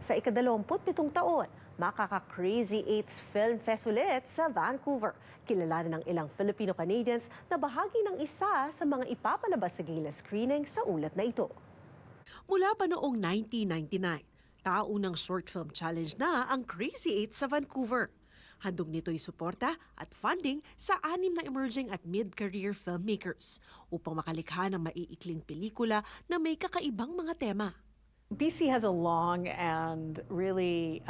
Sa ika-27 taon, makaka-Crazy Eights Film Fest ulit sa Vancouver. Kilala ng ilang Filipino-Canadians na bahagi ng isa sa mga ipapalabas sa gala screening sa ulat na ito. Mula pa noong 1999, taunang short film challenge na ang Crazy Eight sa Vancouver. Handog nito'y suporta at funding sa 6 na emerging at mid-career filmmakers upang makalikha ng maiikling pelikula na may kakaibang mga tema. BC has a long and really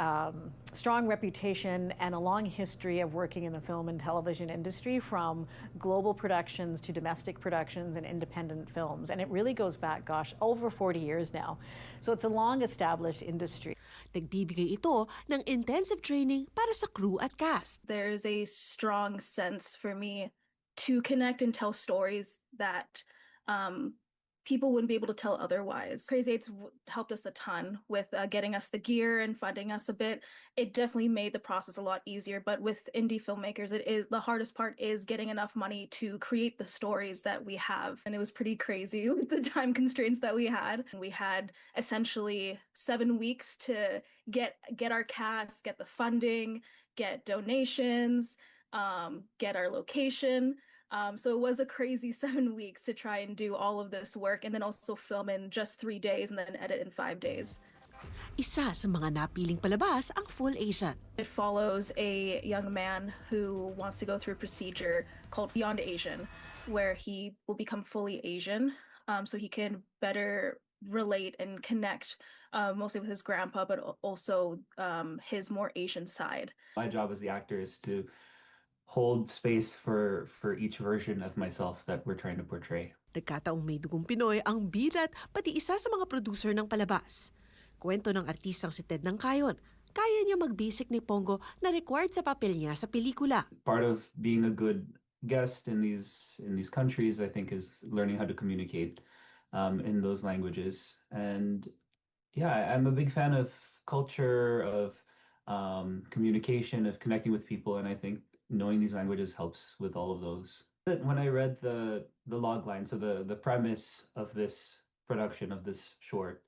strong reputation and a long history of working in the film and television industry, from global productions to domestic productions and independent films. And it really goes back, gosh, over 40 years now. So it's a long-established industry. Nagbibigay ito ng intensive training para sa crew at cast. There's a strong sense for me to connect and tell stories that people wouldn't be able to tell otherwise. Crazy Eights helped us a ton with getting us the gear and funding us a bit. It definitely made the process a lot easier, but with indie filmmakers, the hardest part is getting enough money to create the stories that we have. And it was pretty crazy with the time constraints that we had. We had essentially 7 weeks to get our cast, get the funding, get donations, get our location. So it was a crazy 7 weeks to try and do all of this work and then also film in just 3 days and then edit in 5 days. Isa sa mga napiling palabas ang Full Asian. It follows a young man who wants to go through a procedure called Beyond Asian, where he will become fully Asian, so he can better relate and connect mostly with his grandpa, but also his more Asian side. My job as the actor is to hold space for each version of myself that we're trying to portray. Nagkataong may dugong Pinoy ang bida at pati isa sa mga producer ng palabas. Kwento ng artistang si Ted Nangkayon, kaya niya mag-basic ni Pongo na required sa papel niya sa pelikula. Part of being a good guest in these countries, I think, is learning how to communicate in those languages. And yeah, I'm a big fan of culture, of communication, of connecting with people, and I think knowing these languages helps with all of those. When I read the log line, so the premise of this production of this short,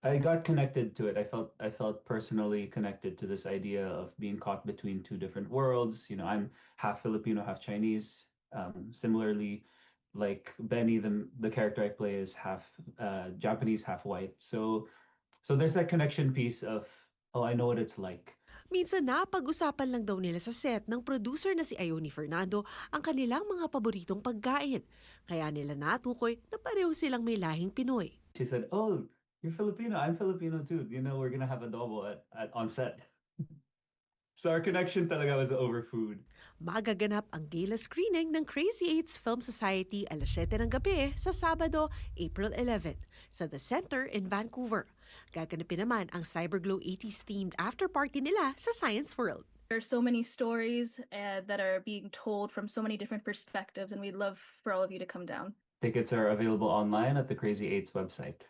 I got connected to it. I felt personally connected to this idea of being caught between two different worlds. You know, I'm half Filipino, half Chinese. Similarly, like Benny, the character I play is half Japanese, half white. So there's that connection piece of, oh, I know what it's like. Minsan napag-usapan lang daw nila sa set ng producer na si Ione Fernando ang kanilang mga paboritong pagkain. Kaya nila natukoy na pareho silang may lahing Pinoy. She said, "Oh, you're Filipino. I'm Filipino too. You know, we're gonna have adobo on set." So our connection talaga was over food. Magaganap ang gala screening ng Crazy Eights Film Society alas 7 ng gabi sa Sabado, April 11 sa The Centre in Vancouver. Gaganapin naman ang Cyberglow 80s themed after party nila sa Science World. There are so many stories that are being told from so many different perspectives, and we'd love for all of you to come down. Tickets are available online at the Crazy Eights website.